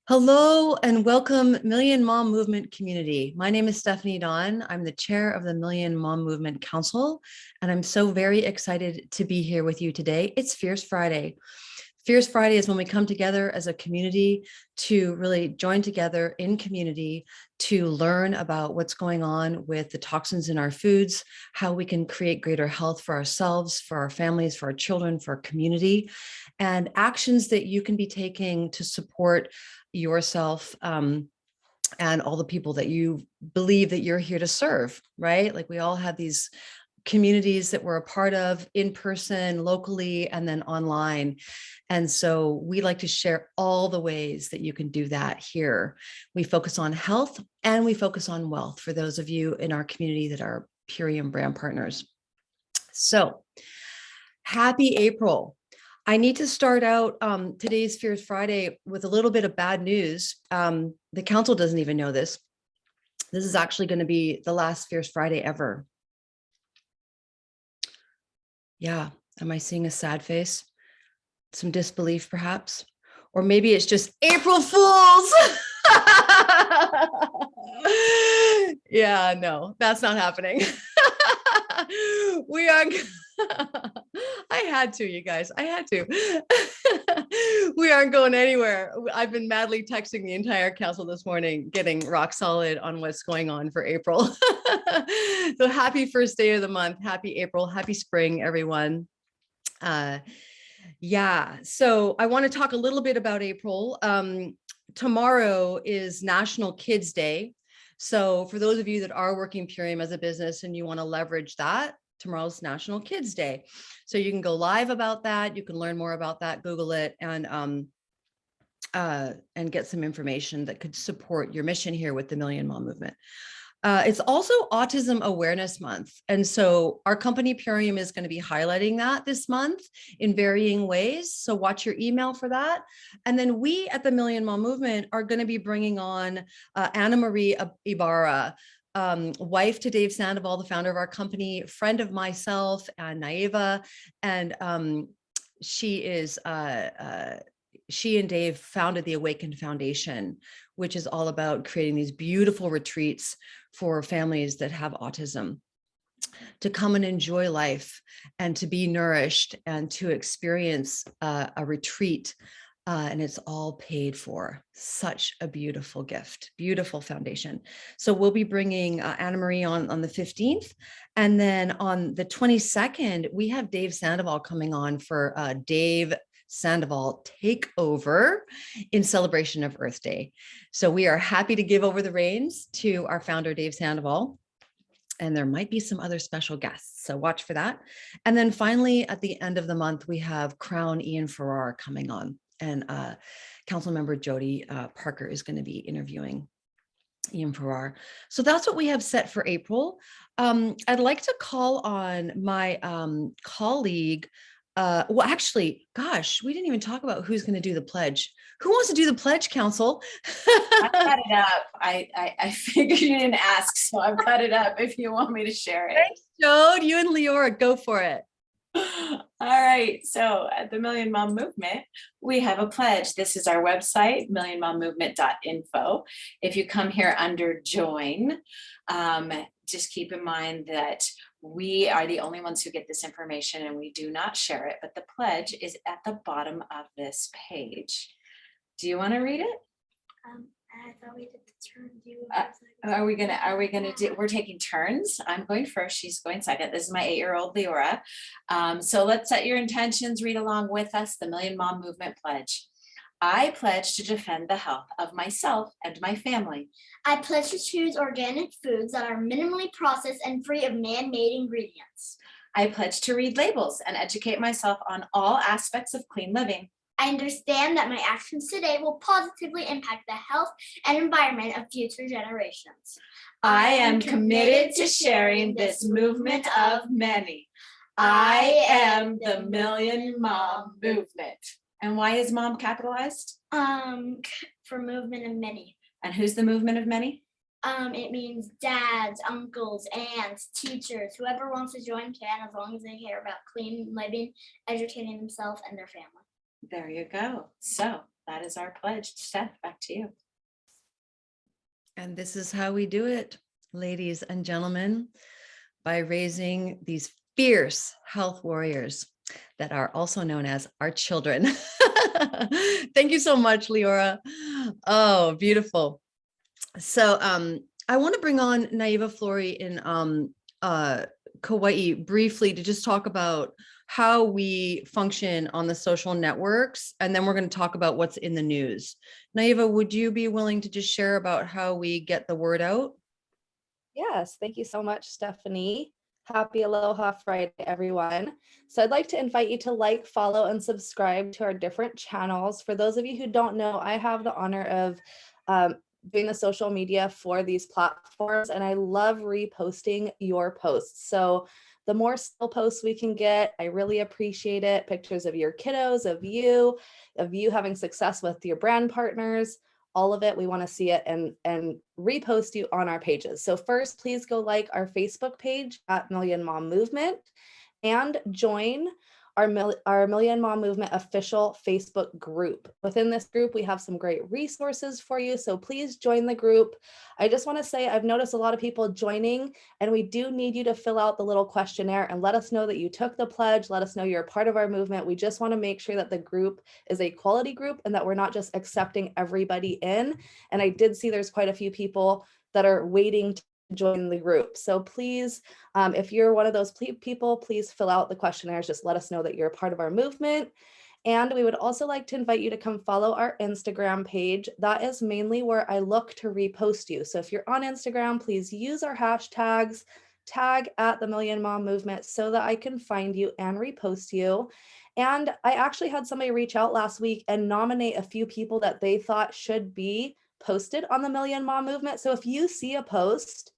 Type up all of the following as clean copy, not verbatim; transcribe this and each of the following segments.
Hello and welcome, Million Mom Movement community. My name is Stephanie Dawn. I'm the chair of the Million Mom Movement Council, and I'm so very excited to be here with you today. It's Fierce Friday. Fierce Friday is when we come together as a community to really join together in community to learn about what's going on with the toxins in our foods, how we can create greater health for ourselves, for our families, for our children, for our community, and actions that you can be taking to support yourself and all the people that you believe that you're here to serve, right? Like we all have these communities that we're a part of in person, locally, and then online. And so we like to share all the ways that you can do that here. We focus on health and we focus on wealth for those of you in our community that are Purium brand partners. So happy April. I need to start out today's Fierce Friday with a little bit of bad news. The council doesn't even know this. This is actually going to be the last Fierce Friday ever. Yeah. Am I seeing a sad face? Some disbelief, perhaps? Or maybe it's just April Fools. Yeah, no, that's not happening. We are. I had to, you guys. I had to. We aren't going anywhere. I've been madly texting the entire council this morning, getting rock solid on what's going on for April. So happy first day of the month. Happy April. Happy spring, everyone. Yeah. So I want to talk a little bit about April. Tomorrow is National Kids Day. So for those of you that are working Purium as a business and you want to leverage that, tomorrow's National Kids Day. So you can go live about that. You can learn more about that, Google it, and get some information that could support your mission here with the Million Mom Movement. It's also Autism Awareness Month. And so our company Purium is going to be highlighting that this month in varying ways. So watch your email for that. And then we at the Million Mom Movement are going to be bringing on Anna Marie Ibarra, wife to Dave Sandoval, the founder of our company, friend of myself and Naiva. And she and Dave founded the Awakened Foundation, which is all about creating these beautiful retreats for families that have autism to come and enjoy life and to be nourished and to experience a retreat. And it's all paid for. Such a beautiful gift, beautiful foundation. So we'll be bringing Anna Marie on the 15th. And then on the 22nd, we have Dave Sandoval coming on for Dave Sandoval Takeover in celebration of Earth Day. So we are happy to give over the reins to our founder, Dave Sandoval. And there might be some other special guests. So watch for that. And then finally, at the end of the month, we have Crown Ian Farrar coming on. And Council Member Jody Parker is going to be interviewing Ian Farrar. So that's what we have set for April. I'd like to call on my colleague. Well, actually, gosh, we didn't even talk about who's going to do the pledge. Who wants to do the pledge, Council? I cut it up. I figured you didn't ask, so I've cut it up if you want me to share it. Thanks, Jode. You and Leora, go for it. All right. So at the Million Mom Movement, we have a pledge. This is our website, millionmommovement.info. If you come here under join, just keep in mind that we are the only ones who get this information and we do not share it, but the pledge is at the bottom of this page. Do you want to read it? I thought we did the turn. Are we gonna do, we're taking turns. I'm going first, she's going second. This is my 8-year-old Leora. So let's set your intentions, read along with us, the Million Mom Movement Pledge. I pledge to defend the health of myself and my family. I pledge to choose organic foods that are minimally processed and free of man-made ingredients. I pledge to read labels and educate myself on all aspects of clean living. I understand that my actions today will positively impact the health and environment of future generations. I am committed to sharing this movement of many. I am the Million Mom Movement. And why is mom capitalized? For movement of many. And who's the movement of many? It means dads, uncles, aunts, teachers, whoever wants to join can, as long as they care about clean living, educating themselves and their family. There you go. So that is our pledge. Steph, back to you. And this is how we do it, ladies and gentlemen, by raising these fierce health warriors that are also known as our children. Thank you so much, Leora. Oh, beautiful. So I want to bring on Naiva Flory in Kauai briefly to just talk about how we function on the social networks, and then we're going to talk about what's in the news. Naiva, would you be willing to just share about how we get the word out? Yes, thank you so much, Stephanie. Happy Aloha Friday, everyone. So I'd like to invite you to like, follow, and subscribe to our different channels. For those of you who don't know, I have the honor of doing the social media for these platforms, and I love reposting your posts. So the more still posts we can get, I really appreciate it. Pictures of your kiddos, of you having success with your brand partners, all of it. We want to see it and repost you on our pages. So first, please go like our Facebook page at Million Mom Movement and join our Million Mom Movement official Facebook group. Within this group, we have some great resources for you. So please join the group. I just want to say I've noticed a lot of people joining, and we do need you to fill out the little questionnaire and let us know that you took the pledge. Let us know you're a part of our movement. We just want to make sure that the group is a quality group and that we're not just accepting everybody in. And I did see there's quite a few that are waiting to join the group. So please, if you're one of those people, please fill out the questionnaires. Just let us know that you're a part of our movement. And we would also like to invite you to come follow our Instagram page. That is mainly where I look to repost you. So if you're on Instagram, please use our hashtags, tag at the Million Mom Movement so that I can find you and repost you. And I actually had somebody reach out last week and nominate a few people that they thought should be posted on the Million Mom Movement. So if you see a post,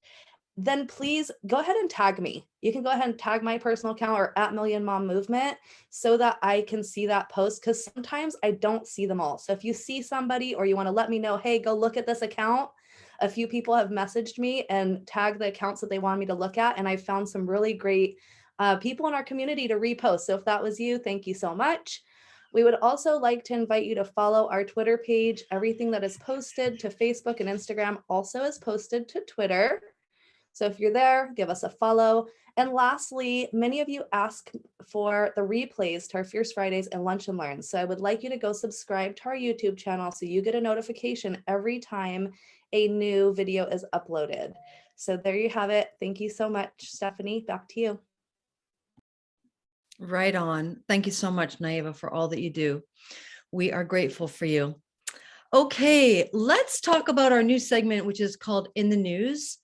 then please go ahead and tag me. You can go ahead and tag my personal account or at Million Mom Movement so that I can see that post, because sometimes I don't see them all. So if you see somebody or you want to let me know, hey, go look at this account. A few people have messaged me and tagged the accounts that they want me to look at. And I found some really great people in our community to repost. So if that was you, thank you so much. We would also like to invite you to follow our Twitter page. Everything that is posted to Facebook and Instagram also is posted to Twitter. So if you're there, give us a follow. And lastly, many of you ask for the replays to our Fierce Fridays and Lunch and Learn. So I would like you to go subscribe to our YouTube channel so you get a notification every time a new video is uploaded. So there you have it. Thank you so much, Stephanie. Back to you. Right on. Thank you so much, Naiva, for all that you do. We are grateful for you. Okay, let's talk about our new segment, which is called In the News.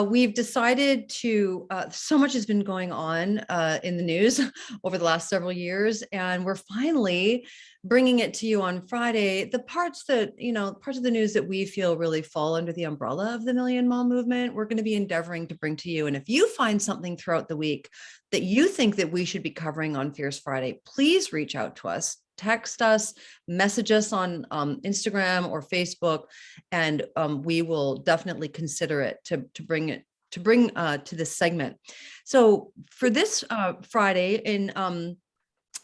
We've decided to, so much has been going on in the news over the last several years, and we're finally bringing it to you on Friday. The parts that, parts of the news that we feel really fall under the umbrella of the Million Mom Movement, we're going to be endeavoring to bring to you. And if you find something throughout the week that you think that we should be covering on Fierce Friday, please reach out to us. Text us, message us on Instagram or Facebook, and we will definitely consider it to bring to this segment. So for this Friday, in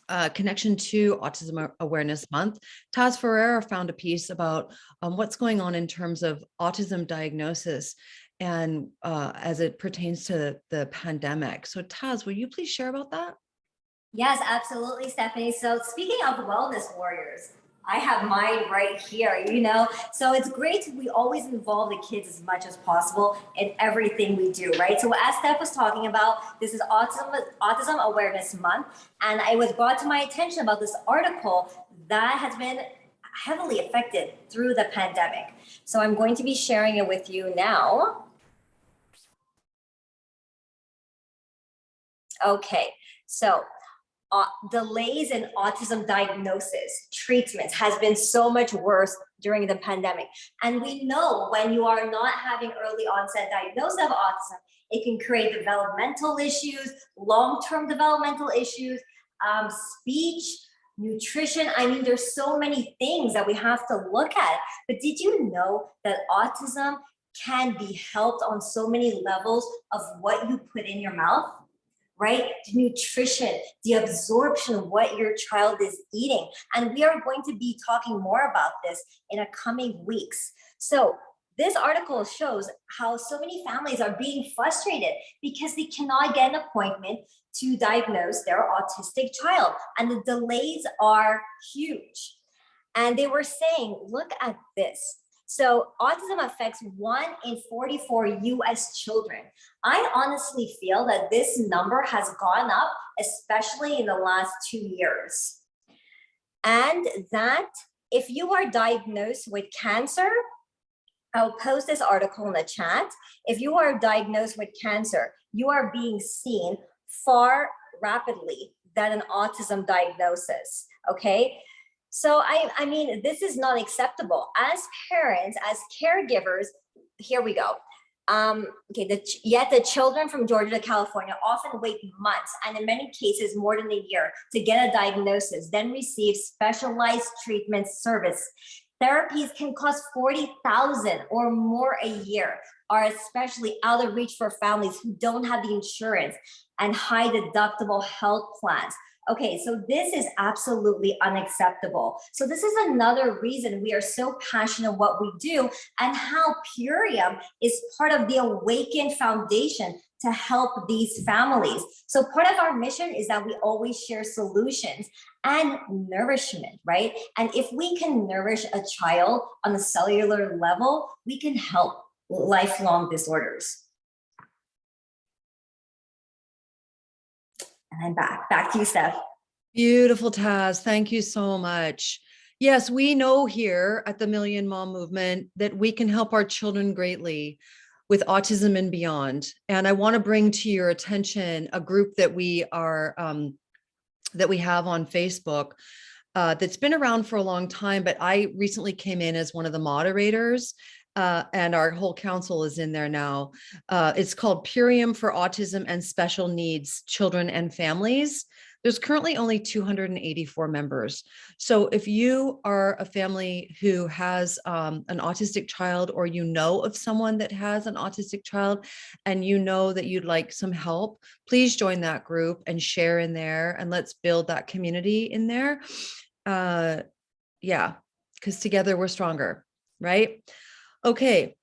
connection to Autism Awareness Month, Taz Ferreira found a piece about what's going on in terms of autism diagnosis and as it pertains to the pandemic. So Taz, will you please share about that? Yes, absolutely, Stephanie. So speaking of wellness warriors, I have mine right here, So it's great. We always involve the kids as much as possible in everything we do, right? So as Steph was talking about, this is Autism Awareness Month. And it was brought to my attention about this article that has been heavily affected through the pandemic. So I'm going to be sharing it with you now. Okay, so delays in autism diagnosis, treatments has been so much worse during the pandemic. And we know when you are not having early onset diagnosis of autism, it can create developmental issues, long-term developmental issues, speech, nutrition. I mean, there's so many things that we have to look at. But did you know that autism can be helped on so many levels of what you put in your mouth? right? The nutrition, the absorption of what your child is eating. And we are going to be talking more about this in the coming weeks. So this article shows how so many families are being frustrated because they cannot get an appointment to diagnose their autistic child, and the delays are huge. And they were saying, look at this. So autism affects 1 in 44 US children. I honestly feel that this number has gone up, especially in the last 2 years. And that if you are diagnosed with cancer, I'll post this article in the chat. If you are diagnosed with cancer, you are being seen far rapidly than an autism diagnosis, okay? So I mean, this is not acceptable. As parents, as caregivers, here we go. Yet the children from Georgia to California often wait months, and in many cases more than a year, to get a diagnosis, then receive specialized treatment service. Therapies can cost $40,000 or more a year, are especially out of reach for families who don't have the insurance and high deductible health plans. Okay, so this is absolutely unacceptable. So this is another reason we are so passionate what we do, and how Purium is part of the Awakened Foundation to help these families. So part of our mission is that we always share solutions and nourishment, right? And if we can nourish a child on a cellular level, we can help lifelong disorders. And I'm back to you, Steph. Beautiful, Taz. Thank you so much. Yes, we know here at the Million Mom Movement that we can help our children greatly with autism and beyond. And I want to bring to your attention a group that we are that we have on Facebook that's been around for a long time, but I recently came in as one of the moderators. And our whole council is in there now. It's called Purium for Autism and Special Needs Children and Families. There's currently only 284 members. So if you are a family who has an autistic child, or you know of someone that has an autistic child, and you know that you'd like some help, please join that group and share in there, and let's build that community in there. Yeah, because together we're stronger, right? Okay,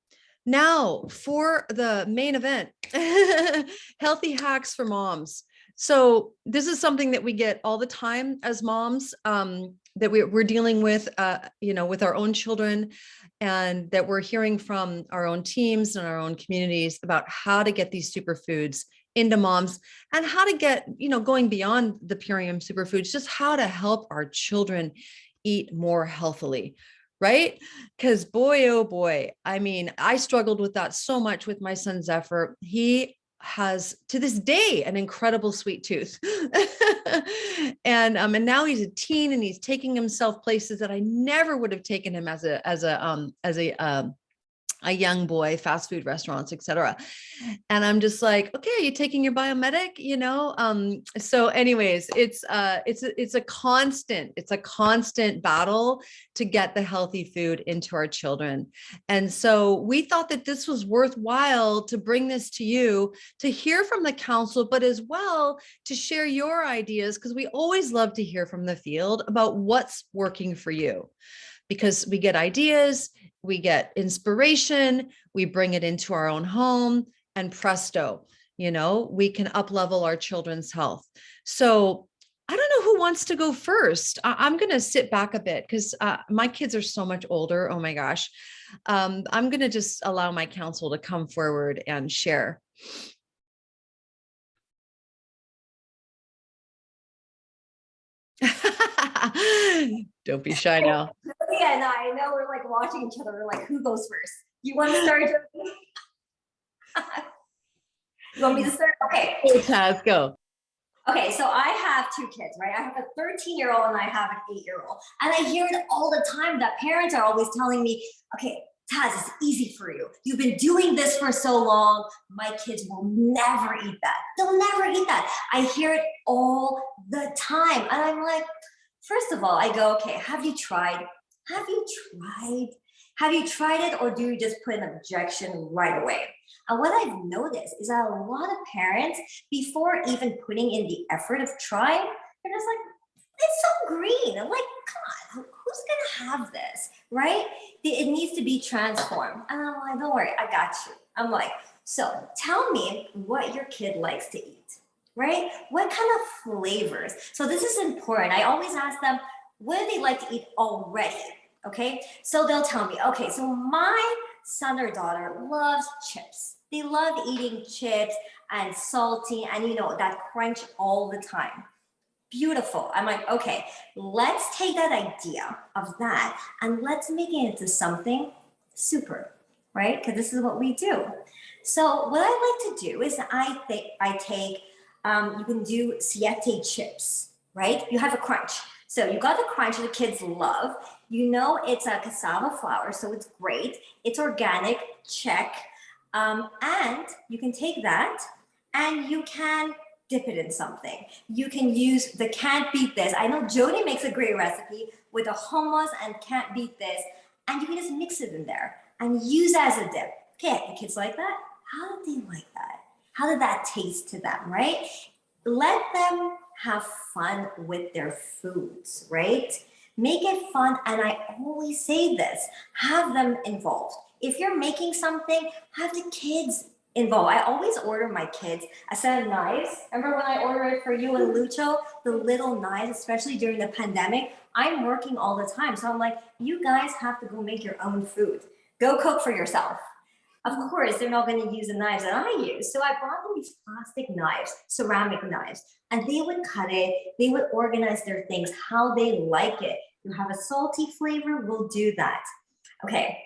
now for the main event, healthy hacks for moms. So this is something that we get all the time as moms, that we're dealing with, with our own children, and that we're hearing from our own teams and our own communities about how to get these superfoods into moms, and how to get, going beyond the Purium superfoods, just how to help our children eat more healthily. Right? Because boy, oh boy, I mean, I struggled with that so much with my son, Zephyr. He has to this day an incredible sweet tooth. And now he's a teen, and he's taking himself places that I never would have taken him as a young boy, fast food restaurants, etc. And I'm just like, okay, are you taking your biomedic? So anyways, it's a constant battle to get the healthy food into our children. And so we thought that this was worthwhile to bring this to you, to hear from the council, but as well to share your ideas, because we always love to hear from the field about what's working for you. Because we get ideas, we get inspiration, we bring it into our own home, and presto, we can up-level our children's health. So I don't know who wants to go first. I'm going to sit back a bit because my kids are so much older. Oh my gosh. I'm going to just allow my counsel to come forward and share. Don't be shy now. Yeah, no, I know we're like watching each other. We're like, who goes first? You want to start? You want me to start? Okay. Hey, Taz, go. Okay, so I have 2 kids, right? I have a 13-year-old and I have an 8-year-old. And I hear it all the time that parents are always telling me, okay, Taz, it's easy for you. You've been doing this for so long. My kids will never eat that. They'll never eat that. I hear it all the time. And I'm like, first of all, I go, okay, have you tried? Have you tried Have you tried it, or do you just put an objection right away? And what I've noticed is that a lot of parents, before even putting in the effort of trying, they're just like, it's so green. I'm like, come on, who's gonna have this, right? It needs to be transformed. And I'm like, don't worry, I got you. I'm like, so tell me what your kid likes to eat, right? What kind of flavors? So this is important. I always ask them, what do they like to eat already? Okay, so they'll tell me, okay, so my son or daughter loves chips. They love eating chips and salty and that crunch all the time. Beautiful. I'm like, okay, let's take that idea of that and let's make it into something super, right? Because this is what we do. So what I like to do is I take, you can do siete chips, right? You have a crunch. So you got the crunch the kids love. It's a cassava flour, so it's great. It's organic, check. And you can take that and you can dip it in something. You can use the can't beat this. I know Jody makes a great recipe with a hummus and can't beat this. And you can just mix it in there and use as a dip. Okay, the kids like that? How did they like that? How did that taste to them, right? Let them have fun with their foods, right? Make it fun. And I always say this, have them involved. If you're making something, have the kids involved. I always order my kids a set of knives. Remember when I ordered it for you and Lucho, the little knives, especially during the pandemic? I'm working all the time. So I'm like, you guys have to go make your own food. Go cook for yourself. Of course, they're not going to use the knives that I use. So I bought them these plastic knives, ceramic knives, and they would cut it. They would organize their things how they like it. You have a salty flavor, we'll do that. Okay,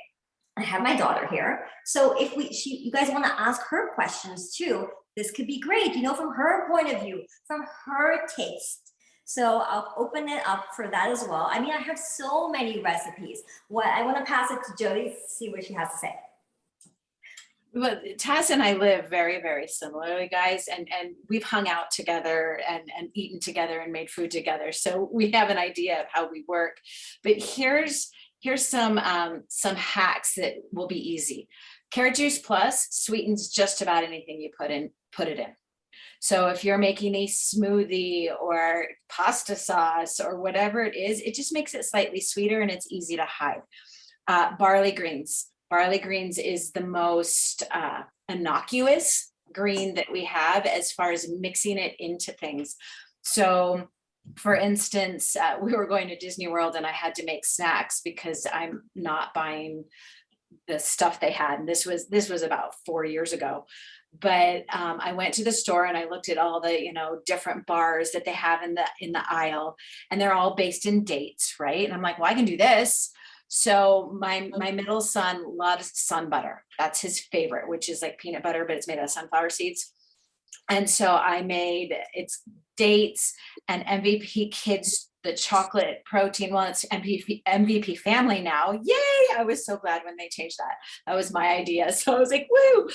I have my daughter here. So if you guys want to ask her questions too, this could be great, from her point of view, from her taste. So I'll open it up for that as well. I mean, I have so many recipes. I want to pass it to Jody to see what she has to say. Well, Taz and I live very, very similarly, guys, and we've hung out together and eaten together and made food together. So we have an idea of how we work. But here's some hacks that will be easy. Carrot Juice Plus sweetens just about anything you put it in. So if you're making a smoothie or pasta sauce or whatever it is, it just makes it slightly sweeter and it's easy to hide. Barley greens. Barley greens is the most innocuous green that we have as far as mixing it into things. So for instance, we were going to Disney World and I had to make snacks because I'm not buying the stuff they had. And this was about 4 years ago. But I went to the store and I looked at all the, different bars that they have in the aisle, and they're all based in dates, right? And I'm like, well, I can do this. So my middle son loves sun butter. That's his favorite, which is like peanut butter, but it's made out of sunflower seeds. And so I made it's dates and MVP Kids, the chocolate protein. Well, it's MVP Family now. Yay! I was so glad when they changed that. That was my idea. So I was like, woo!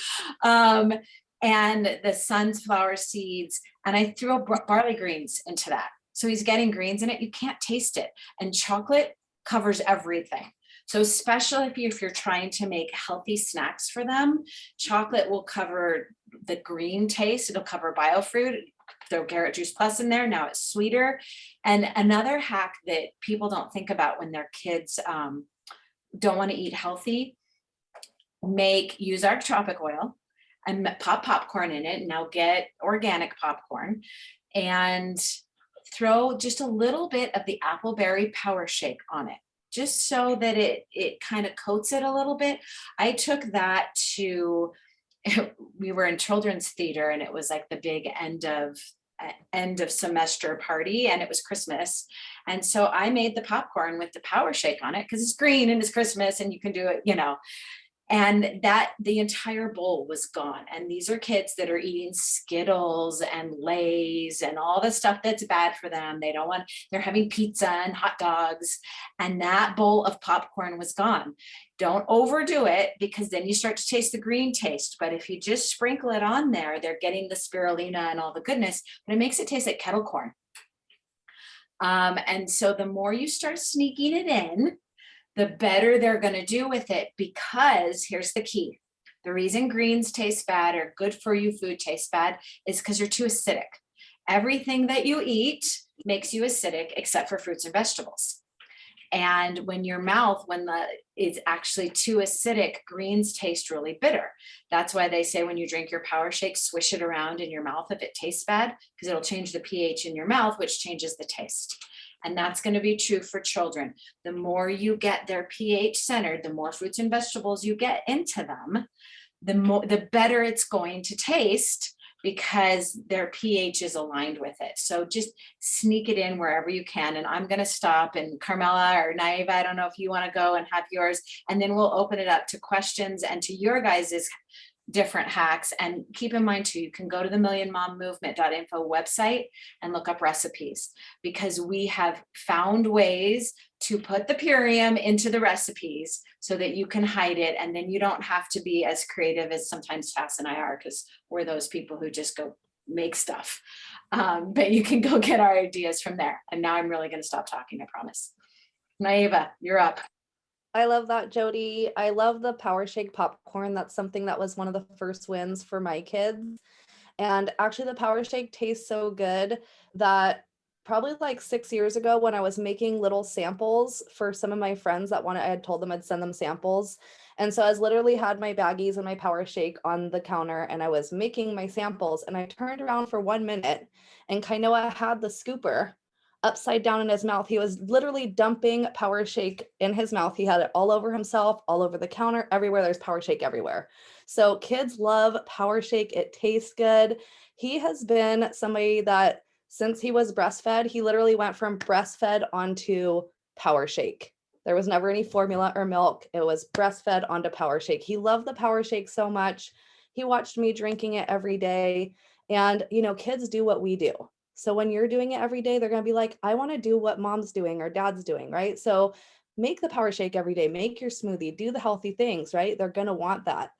And the sunflower seeds, and I threw barley greens into that. So he's getting greens in it. You can't taste it. And chocolate covers everything. So especially if you're trying to make healthy snacks for them, chocolate will cover the green taste. It'll cover biofruit. Throw Carrot Juice Plus in there. Now it's sweeter. And another hack that people don't think about when their kids don't want to eat healthy, use our tropic oil and pop popcorn in it. Now get organic popcorn and throw just a little bit of the appleberry power shake on it, just so that it kind of coats it a little bit. I took that to, we were in children's theater and it was like the big end of semester party and it was Christmas. And so I made the popcorn with the power shake on it because it's green and it's Christmas and you can do it, and that the entire bowl was gone. And these are kids that are eating Skittles and Lay's and all the stuff that's bad for them. They're having pizza and hot dogs, and that bowl of popcorn was gone. Don't overdo it because then you start to taste the green taste. But if you just sprinkle it on there, they're getting the spirulina and all the goodness, but it makes it taste like kettle corn. And so the more you start sneaking it in, the better they're going to do with it, because here's the key. The reason greens taste bad or good for you food tastes bad is because you're too acidic. Everything that you eat makes you acidic except for fruits and vegetables. And when your mouth, is actually too acidic, greens taste really bitter. That's why they say when you drink your power shake, swish it around in your mouth if it tastes bad, because it'll change the pH in your mouth, which changes the taste. And that's going to be true for children. The more you get their pH centered, the more fruits and vegetables you get into them, the better it's going to taste, because their pH is aligned with it. So just sneak it in wherever you can. And I'm going to stop, and Carmela or Naiva, I don't know if you want to go and have yours, and then we'll open it up to questions and to your guys's different hacks. And keep in mind too, you can go to the millionmommovement.info website and look up recipes, because we have found ways to put the purium into the recipes so that you can hide it, and then you don't have to be as creative as sometimes Tass and I are, because we're those people who just go make stuff. But you can go get our ideas from there. And now I'm really going to stop talking, I promise. Naiva, you're up. I love that, Jody. I love the Power Shake popcorn. That's something that was one of the first wins for my kids. And actually, the Power Shake tastes so good that probably like 6 years ago, when I was making little samples for some of my friends that I had told them I'd send them samples. And so I was literally had my baggies and my Power Shake on the counter, and I was making my samples, and I turned around for 1 minute, and Kainoa had the scooper upside down in his mouth. He was literally dumping Power Shake in his mouth. He had it all over himself, all over the counter, everywhere. There's Power Shake everywhere. So kids love Power Shake. It tastes good. He has been somebody that since he was breastfed, he literally went from breastfed onto Power Shake. There was never any formula or milk. It was breastfed onto Power Shake. He loved the Power Shake so much. He watched me drinking it every day. And, kids do what we do. So when you're doing it every day, they're going to be like, I want to do what mom's doing or dad's doing, right? So make the Power Shake every day, make your smoothie, do the healthy things, right? They're going to want that.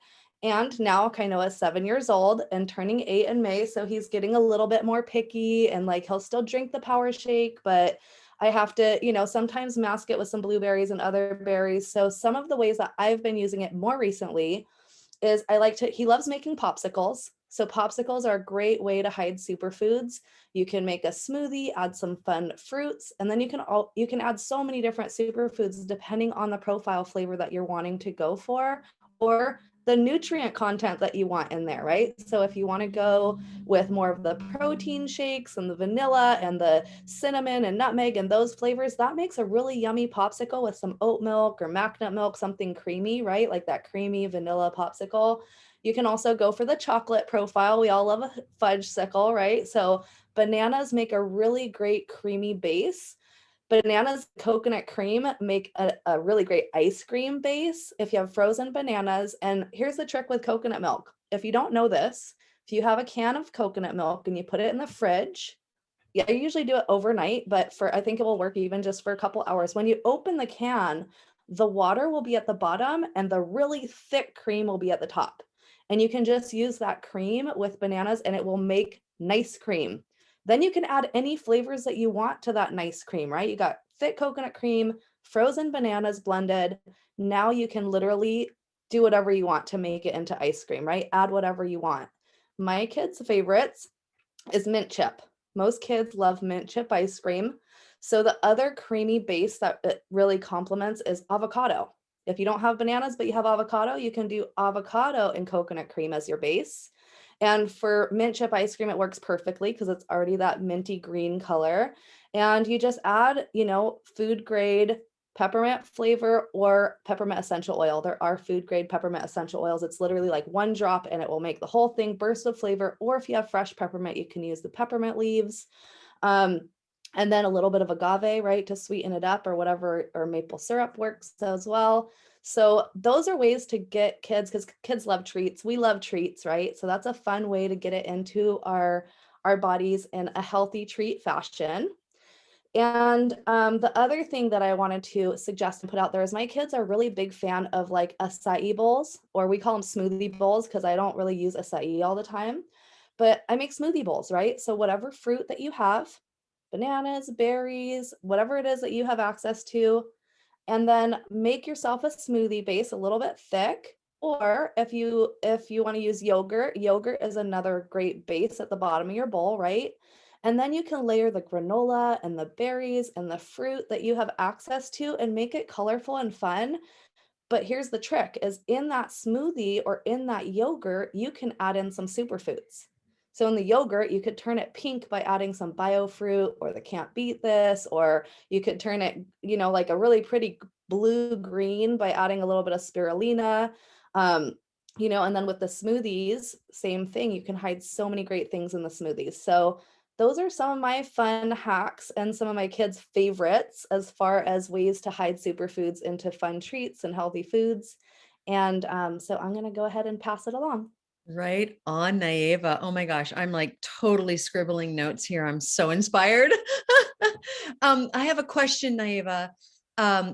And now Kainoa is 7 years old and turning 8 in May. So he's getting a little bit more picky, and like, he'll still drink the Power Shake, but I have to, sometimes mask it with some blueberries and other berries. So some of the ways that I've been using it more recently is he loves making popsicles. So popsicles are a great way to hide superfoods. You can make a smoothie, add some fun fruits, and then you can add so many different superfoods depending on the profile flavor that you're wanting to go for, or the nutrient content that you want in there, right? So if you want to go with more of the protein shakes and the vanilla and the cinnamon and nutmeg and those flavors, that makes a really yummy popsicle with some oat milk or mac nut milk, something creamy, right? Like that creamy vanilla popsicle. You can also go for the chocolate profile. We all love a fudge-sicle, right? So bananas make a really great creamy base. Bananas, coconut cream make a really great ice cream base if you have frozen bananas. And here's the trick with coconut milk. If you don't know this, if you have a can of coconut milk and you put it in the fridge, I usually do it overnight, but I think it will work even just for a couple hours. When you open the can, the water will be at the bottom and the really thick cream will be at the top. And you can just use that cream with bananas and it will make nice cream. Then you can add any flavors that you want to that nice cream, right? You got thick coconut cream, frozen bananas blended. Now you can literally do whatever you want to make it into ice cream, right? Add whatever you want. My kids' favorites is mint chip. Most kids love mint chip ice cream. So the other creamy base that it really complements is avocado. If you don't have bananas, but you have avocado, you can do avocado and coconut cream as your base. And for mint chip ice cream, it works perfectly because it's already that minty green color. And you just add, food grade peppermint flavor or peppermint essential oil. There are food grade peppermint essential oils. It's literally like 1 drop and it will make the whole thing burst of flavor. Or if you have fresh peppermint, you can use the peppermint leaves. And then a little bit of agave, right, to sweeten it up, or whatever, or maple syrup works as well. So those are ways to get kids, because kids love treats. We love treats, right? So that's a fun way to get it into our bodies in a healthy treat fashion. And the other thing that I wanted to suggest and put out there is my kids are really big fan of like acai bowls, or we call them smoothie bowls because I don't really use acai all the time, but I make smoothie bowls, right? So whatever fruit that you have, bananas, berries, whatever it is that you have access to, And then make yourself a smoothie base a little bit thick. Or if you want to use yogurt, yogurt is another great base at the bottom of your bowl, right? And then you can layer the granola and the berries and the fruit that you have access to and make it colorful and fun. But here's the trick is in that smoothie or in that yogurt, you can add in some superfoods. So in the yogurt, you could turn it pink by adding some biofruit or the can't beat this, or you could turn it, like a really pretty blue green by adding a little bit of spirulina. Um, and then with the smoothies, same thing. You can hide so many great things in the smoothies. So those are some of my fun hacks and some of my kids' favorites as far as ways to hide superfoods into fun treats and healthy foods. And so I'm going to go ahead and pass it along. Right on, Naeva. Oh my gosh, I'm like totally scribbling notes here. I'm so inspired. I have a question, Naeva.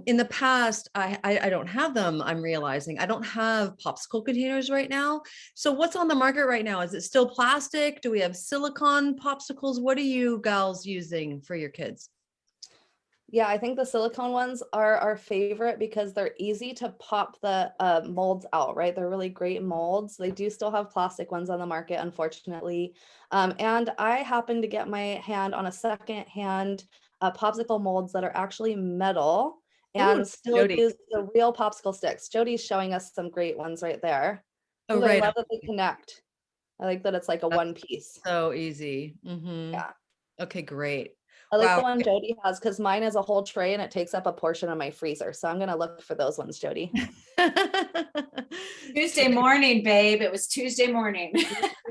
In the past, I don't have them. I'm realizing I don't have popsicle containers right now. So what's on the market right now? Is it still plastic? Do we have silicone popsicles? What are you gals using for your kids? Yeah, I think the silicone ones are our favorite because they're easy to pop the molds out, right? They're really great molds. They do still have plastic ones on the market, unfortunately. And I happened to get my hand on a second-hand popsicle molds that are actually metal Ooh, and still Jody. use the real popsicle sticks. Jody's showing us some great ones right there. Oh, Ooh, I right. love that they connect. I like that it's like a That's one piece. so easy. Yeah. Okay, great. I like the Wow. one Jody has because mine is a whole tray and it takes up a portion of my freezer. So I'm going to look for those ones, Jody. Tuesday morning, babe. It was Tuesday morning.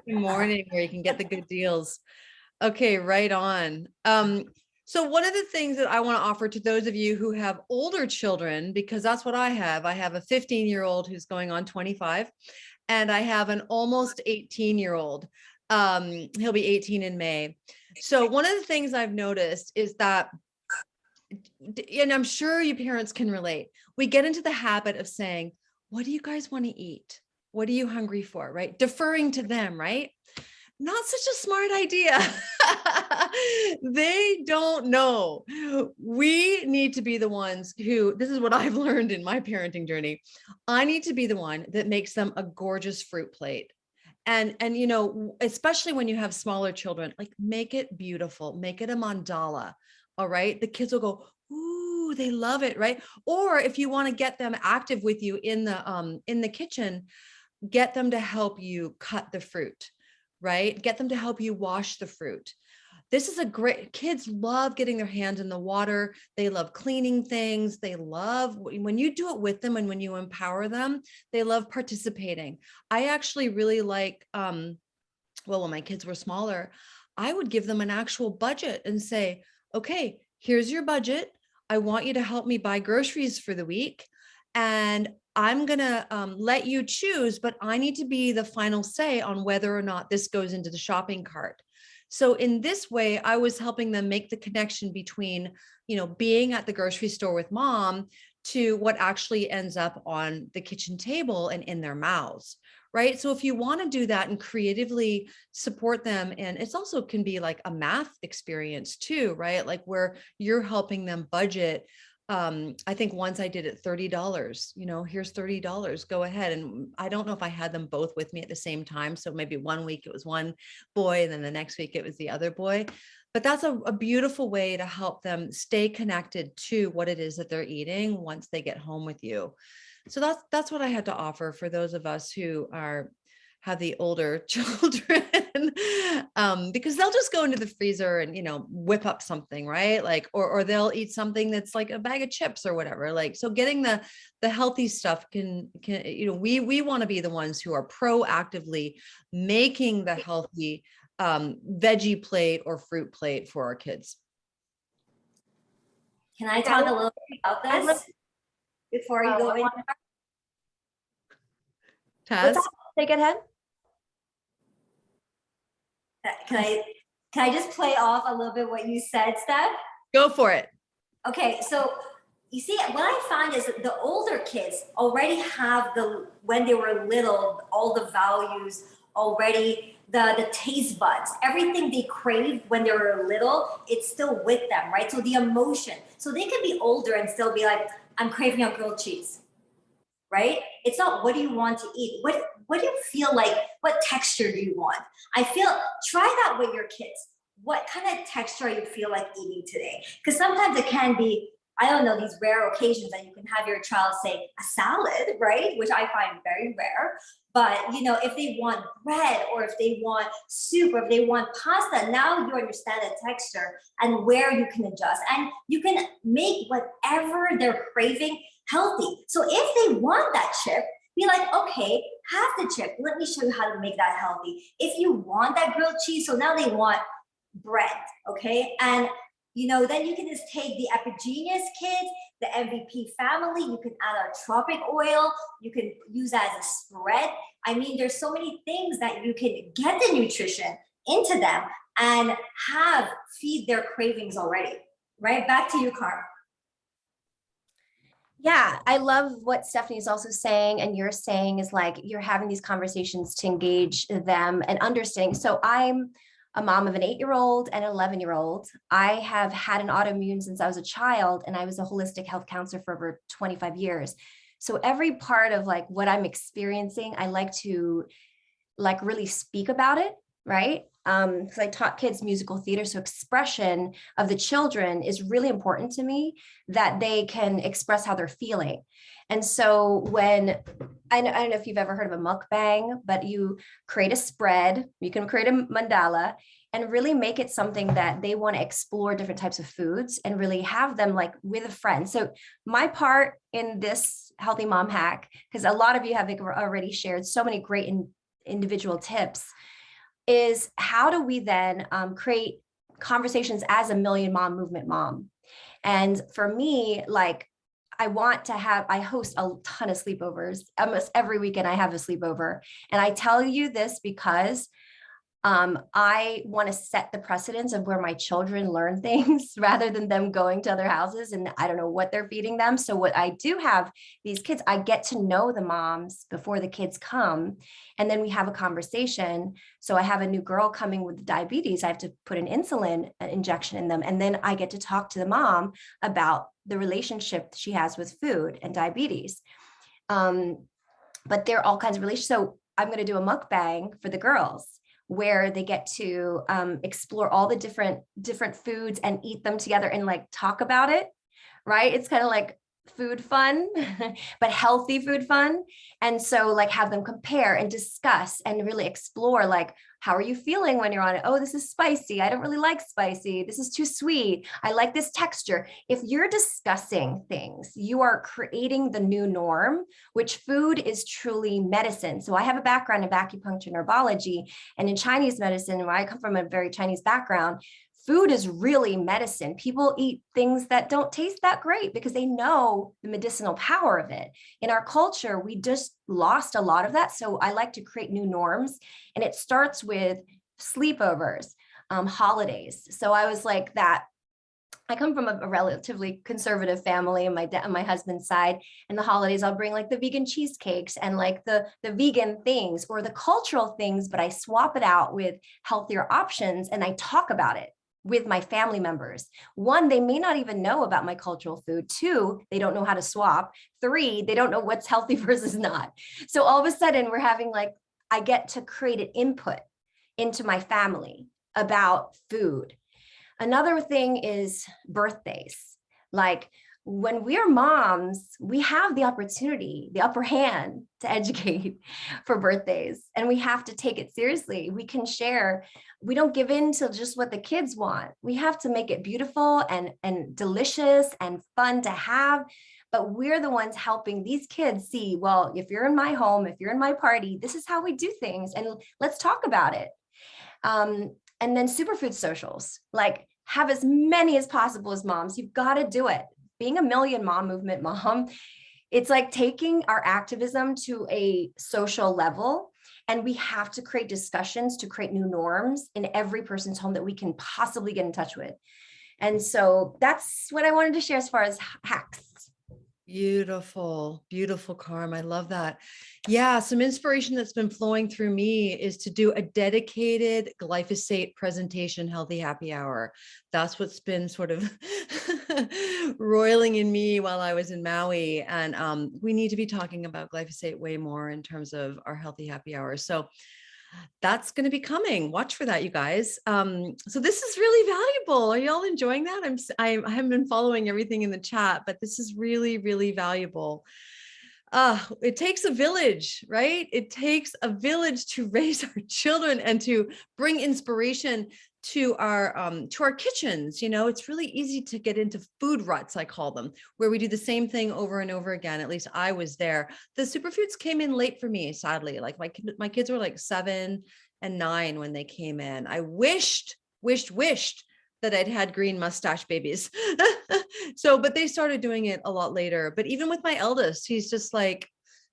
Morning where you can get the good deals. Okay, right on. So one of the things that I want to offer to those of you who have older children, because that's what I have a 15-year-old who's going on 25, and I have an almost 18-year-old. He'll be 18 in May. So one of the things I've noticed is that, and I'm sure you parents can relate, we get into the habit of saying, what do you guys want to eat? What are you hungry for? Right? Deferring to them, right? Not such a smart idea. They don't know. We need to be the ones who, this is what I've learned in my parenting journey. I need to be the one that makes them a gorgeous fruit plate. And especially when you have smaller children, like make it beautiful, make it a mandala. All right. The kids will go, ooh, they love it. Right. Or if you want to get them active with you in the kitchen, get them to help you cut the fruit, right? Get them to help you wash the fruit. This is a great, kids love getting their hands in the water. They love cleaning things. They love when you do it with them and when you empower them, they love participating. I actually really like, when my kids were smaller, I would give them an actual budget and say, okay, here's your budget. I want you to help me buy groceries for the week. And I'm going to let you choose, but I need to be the final say on whether or not this goes into the shopping cart. So in this way, I was helping them make the connection between, being at the grocery store with mom to what actually ends up on the kitchen table and in their mouths. Right. So if you want to do that and creatively support them, and it's also can be like a math experience too, right? Like where you're helping them budget. I think once I did it $30, here's $30, go ahead. And I don't know if I had them both with me at the same time. So maybe one week it was one boy, and then the next week it was the other boy. But that's a beautiful way to help them stay connected to what it is that they're eating once they get home with you. So that's what I had to offer for those of us who have the older children, because they'll just go into the freezer and, whip up something, right? Like, or they'll eat something that's like a bag of chips or whatever. Like, so getting the healthy stuff can, we want to be the ones who are proactively making the healthy veggie plate or fruit plate for our kids. Can I talk a little bit about this before you go in? Taz? Take it ahead. Can I just play off a little bit what you said, Steph? Go for it. Okay, so you see, what I find is that the older kids already have when they were little, all the values already the taste buds, everything they craved when they were little, it's still with them, right? So the emotion, so they can be older and still be like, I'm craving a grilled cheese, right? It's not what do you want to eat? What do you feel like? What texture do you want? Try that with your kids. What kind of texture you feel like eating today? Because sometimes it can be, I don't know, these rare occasions that you can have your child say a salad, right? Which I find very rare. But you know, if they want bread or if they want soup or if they want pasta, now you understand the texture and where you can adjust. And you can make whatever they're craving healthy. So if they want that chip, be like, okay, have the chip. Let me show you how to make that healthy. If you want that grilled cheese, so now they want bread, okay? And you know, then you can just take the Epigenous kids, the MVP family, you can add a tropic oil, you can use that as a spread. I mean, there's so many things that you can get the nutrition into them and feed their cravings already, right? Back to you, Carm. Yeah, I love what Stephanie is also saying, and you're saying is like you're having these conversations to engage them and understanding. So I'm a mom of an 8-year-old and an 11-year-old. I have had an autoimmune since I was a child, and I was a holistic health counselor for over 25 years. So every part of like what I'm experiencing, I like to like really speak about it, right? Because I taught kids musical theater, so expression of the children is really important to me, that they can express how they're feeling. And so when, I don't know if you've ever heard of a mukbang, but you create a spread, you can create a mandala and really make it something that they want to explore different types of foods and really have them like with a friend. So my part in this healthy mom hack, because a lot of you have already shared so many great individual tips, is how do we then create conversations as a Million Mom Movement mom? And for me, like I host a ton of sleepovers. Almost every weekend I have a sleepover. And I tell you this because I want to set the precedence of where my children learn things rather than them going to other houses and I don't know what they're feeding them. So what I do have these kids, I get to know the moms before the kids come, and then we have a conversation. So I have a new girl coming with diabetes. I have to put an insulin injection in them. And then I get to talk to the mom about the relationship she has with food and diabetes. But there are all kinds of relations. So I'm going to do a mukbang for the girls, where they get to explore all the different foods and eat them together and like talk about it, right? It's kind of like food fun, but healthy food fun. And so like have them compare and discuss and really explore, like, how are you feeling when you're on it? Oh, this is spicy. I don't really like spicy. This is too sweet. I like this texture. If you're discussing things, you are creating the new norm, which food is truly medicine. So I have a background in acupuncture and herbology, and in Chinese medicine, where I come from a very Chinese background, food is really medicine. People eat things that don't taste that great because they know the medicinal power of it. In our culture, we just lost a lot of that. So I like to create new norms, and it starts with sleepovers, holidays. So I was like that. I come from a relatively conservative family on my husband's side, and the holidays I'll bring like the vegan cheesecakes and like the vegan things or the cultural things, but I swap it out with healthier options and I talk about it with my family members. 1, they may not even know about my cultural food. 2, they don't know how to swap. 3, they don't know what's healthy versus not. So all of a sudden we're having like, I get to create an input into my family about food. Another thing is birthdays. Like when we are moms, we have the opportunity, the upper hand to educate for birthdays, and we have to take it seriously. We can share. We don't give in to just what the kids want. We have to make it beautiful and delicious and fun to have. But we're the ones helping these kids see, well, if you're in my home, if you're in my party, this is how we do things. And let's talk about it. And then superfood socials, like have as many as possible as moms. You've got to do it. Being a Million Mom Movement mom, it's like taking our activism to a social level. And we have to create discussions to create new norms in every person's home that we can possibly get in touch with. And so that's what I wanted to share as far as hacks. Beautiful, beautiful, Carm. I love that. Yeah, some inspiration that's been flowing through me is to do a dedicated glyphosate presentation, healthy happy hour. That's what's been sort of roiling in me while I was in Maui. And we need to be talking about glyphosate way more in terms of our healthy happy hour. So that's going to be coming. Watch for that, you guys. So this is really valuable. Are y'all enjoying that? I haven't been following everything in the chat, but this is really, really valuable. It takes a village, right? It takes a village to raise our children and to bring inspiration to our kitchens. You know, it's really easy to get into food ruts, I call them, where we do the same thing over and over again. At least I was there. The superfoods came in late for me, sadly. Like my kids were like 7 and 9 when they came in. I wished that I'd had green mustache babies. So, but they started doing it a lot later. But even with my eldest, he's just like,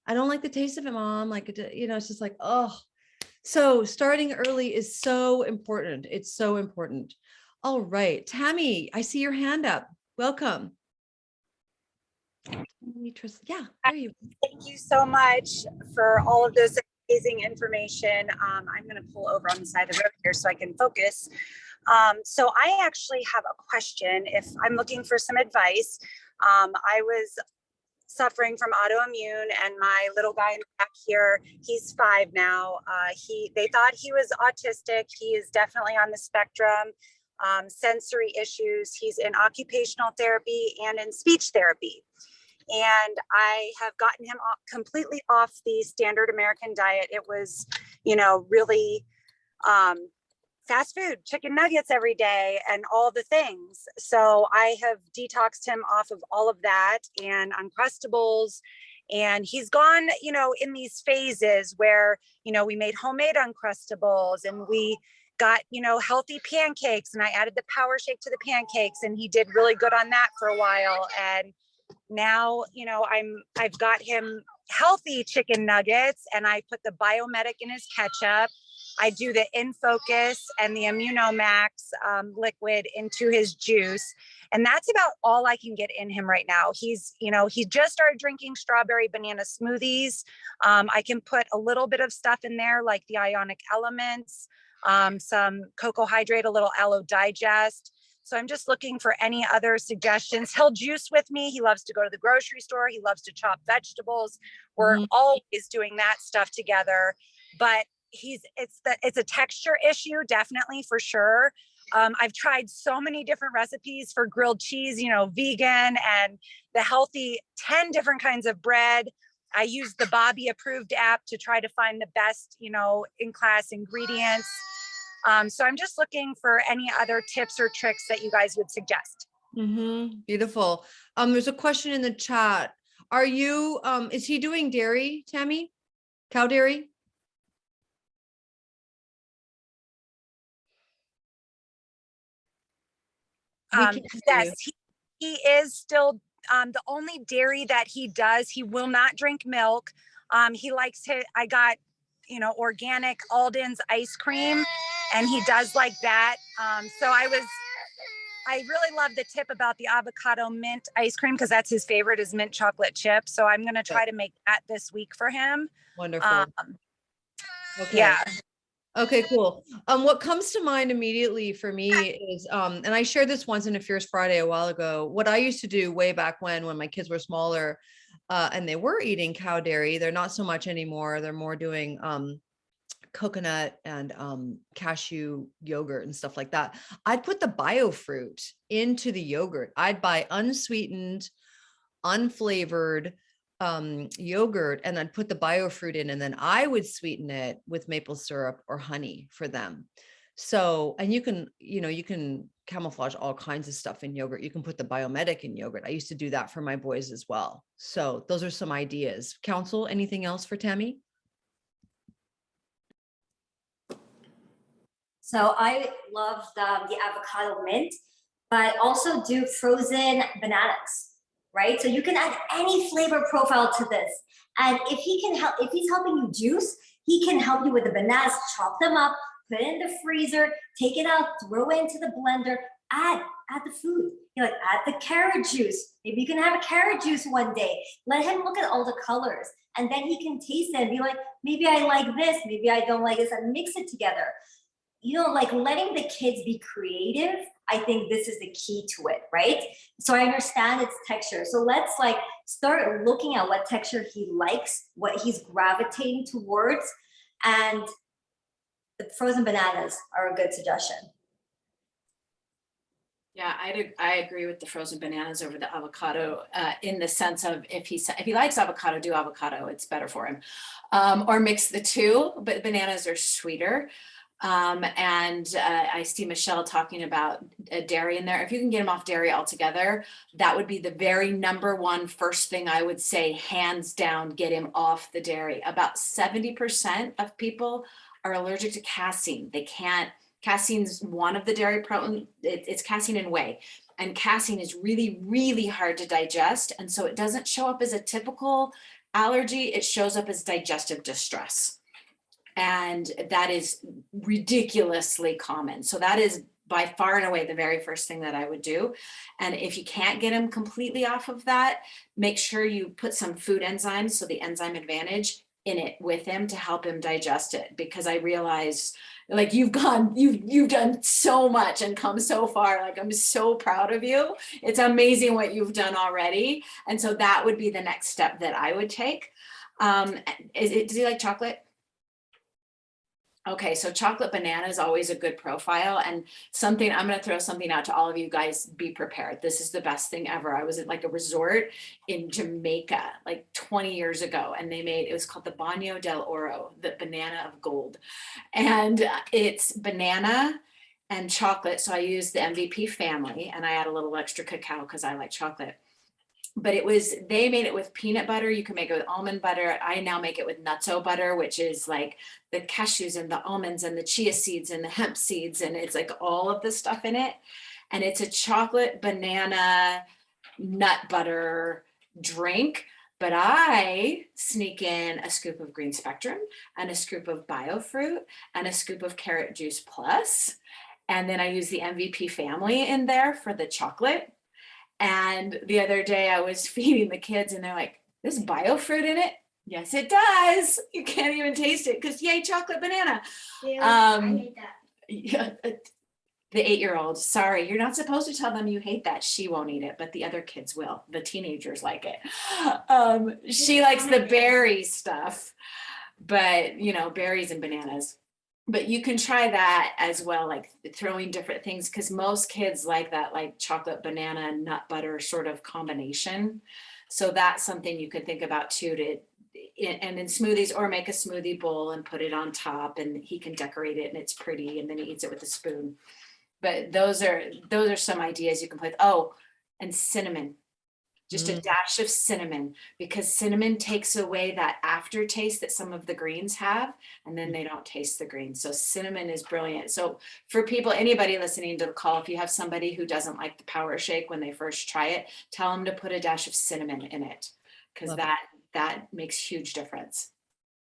I don't like the taste of it, Mom. Like, you know, it's just like, oh. So starting early is so important. It's so important. All right, Tammy, I see your hand up. Welcome. Yeah, there you go. Thank you so much for all of this amazing information. I'm going to pull over on the side of the road here so I can focus. So I actually have a question. If I'm looking for some advice, I was suffering from autoimmune, and my little guy in the back here, he's 5 now. They thought he was autistic. He is definitely on the spectrum. Sensory issues. He's in occupational therapy and in speech therapy. And I have gotten him completely off the standard American diet. It was, you know, really fast food, chicken nuggets every day and all the things. So I have detoxed him off of all of that and Uncrustables. And he's gone, you know, in these phases where, you know, we made homemade Uncrustables and we got, you know, healthy pancakes, and I added the Power Shake to the pancakes, and he did really good on that for a while. And now, you know, I've got him healthy chicken nuggets, and I put the Biomedic in his ketchup. I do the In Focus and the Immunomax liquid into his juice. And that's about all I can get in him right now. He's, you know, he just started drinking strawberry banana smoothies. I can put a little bit of stuff in there like the Ionic Elements, some cocoa hydrate, a little Aloe Digest. So I'm just looking for any other suggestions. He'll juice with me. He loves to go to the grocery store. He loves to chop vegetables. We're always doing that stuff together. But it's a texture issue, definitely, for sure. I've tried so many different recipes for grilled cheese, you know, vegan and the healthy 10 different kinds of bread. I use the Bobby approved app to try to find the best, you know, in class ingredients. So I'm just looking for any other tips or tricks that you guys would suggest. Beautiful. There's a question in the chat. Are you, is he doing dairy, Tammy? Cow dairy? Yes, he is still the only dairy that he does. He will not drink milk. He likes I got, you know, organic Alden's ice cream, and he does like that. So I really love the tip about the avocado mint ice cream, because that's his favorite, is mint chocolate chip. So I'm going to try to make that this week for him. Wonderful. Okay. Yeah. Okay, cool. What comes to mind immediately for me is, and I shared this once in a Fierce Friday a while ago, what I used to do way back when my kids were smaller, and they were eating cow dairy. They're not so much anymore. They're more doing coconut and cashew yogurt and stuff like that. I'd put the biofruit into the yogurt. I'd buy unsweetened, unflavored yogurt, and I'd put the biofruit in, and then I would sweeten it with maple syrup or honey for them. So, and you can, you know, you can camouflage all kinds of stuff in yogurt. You can put the Biomedic in yogurt. I used to do that for my boys as well. So those are some ideas. Council, anything else for Tammy? So I love the avocado mint, but also do frozen bananas, right? So you can add any flavor profile to this. And if he's helping you juice, he can help you with the bananas, chop them up, put it in the freezer, take it out, throw it into the blender, add add the food. You're like, add the carrot juice. Maybe you can have a carrot juice one day. Let him look at all the colors, and then he can taste it and be like, maybe I like this, maybe I don't like this, and mix it together. You know, like letting the kids be creative, I think this is the key to it, right? So I understand its texture. So let's like start looking at what texture he likes, what he's gravitating towards, and the frozen bananas are a good suggestion. Yeah, I agree with the frozen bananas over the avocado in the sense of if he likes avocado, do avocado. It's better for him. Or mix the two, but bananas are sweeter. I see Michelle talking about dairy in there. If you can get him off dairy altogether, that would be the very number one first thing I would say, hands down, get him off the dairy. About 70% of people are allergic to casein. They can't. Casein's one of the dairy protein, it's casein and whey. And casein is really, really hard to digest. And so it doesn't show up as a typical allergy. It shows up as digestive distress. And that is ridiculously common. So that is by far and away the very first thing that I would do. And if you can't get them completely off of that, make sure you put some food enzymes, so the enzyme advantage, in it with him to help him digest it. Because I realize, like, you've done so much and come so far. Like, I'm so proud of you. It's amazing what you've done already. And so that would be the next step that I would take. Does he like chocolate? Okay, so chocolate banana is always a good profile, and something, I'm going to throw something out to all of you guys, be prepared. This is the best thing ever. I was at like a resort in Jamaica like 20 years ago, and it was called the Baño del Oro, the banana of gold. And it's banana and chocolate. So I used the MVP family, and I add a little extra cacao because I like chocolate. But they made it with peanut butter. You can make it with almond butter. I now make it with nutso butter, which is like the cashews and the almonds and the chia seeds and the hemp seeds. And it's like all of the stuff in it. And it's a chocolate banana nut butter drink. But I sneak in a scoop of green spectrum and a scoop of biofruit and a scoop of carrot juice plus. And then I use the MVP family in there for the chocolate. And the other day I was feeding the kids and they're like, there's biofruit in it? Yes, it does. You can't even taste it because yay, chocolate banana. I hate that. Yeah, the 8-year-old, sorry, you're not supposed to tell them you hate that. She won't eat it, but the other kids will. The teenagers like it. She likes the berry stuff, but berries and bananas. But you can try that as well, like throwing different things, because most kids like that, like chocolate, banana, and nut butter sort of combination. So that's something you could think about too, and in smoothies, or make a smoothie bowl and put it on top, and he can decorate it and it's pretty, and then he eats it with a spoon. But those are some ideas you can play with. Oh, and cinnamon. Just a dash of cinnamon, because cinnamon takes away that aftertaste that some of the greens have, and then they don't taste the greens. So cinnamon is brilliant. So for anybody listening to the call, if you have somebody who doesn't like the power shake when they first try it, tell them to put a dash of cinnamon in it, because that makes huge difference.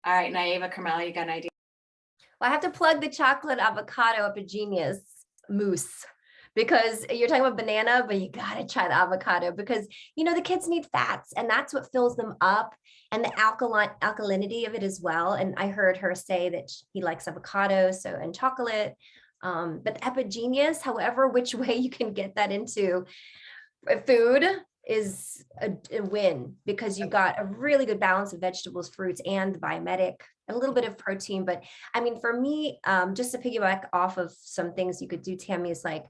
All right, Naiva, Carmela, you got an idea? Well, I have to plug the chocolate avocado epigenius mousse, because you're talking about banana, but you got to try the avocado, because the kids need fats, and that's what fills them up, and the alkalinity of it as well. And I heard her say that he likes avocado, and chocolate, but epigenius, however which way you can get that into food, is a win, because you got a really good balance of vegetables, fruits, and the biometic, a little bit of protein. But I mean, for me, just to piggyback off of some things you could do, Tammy, is like,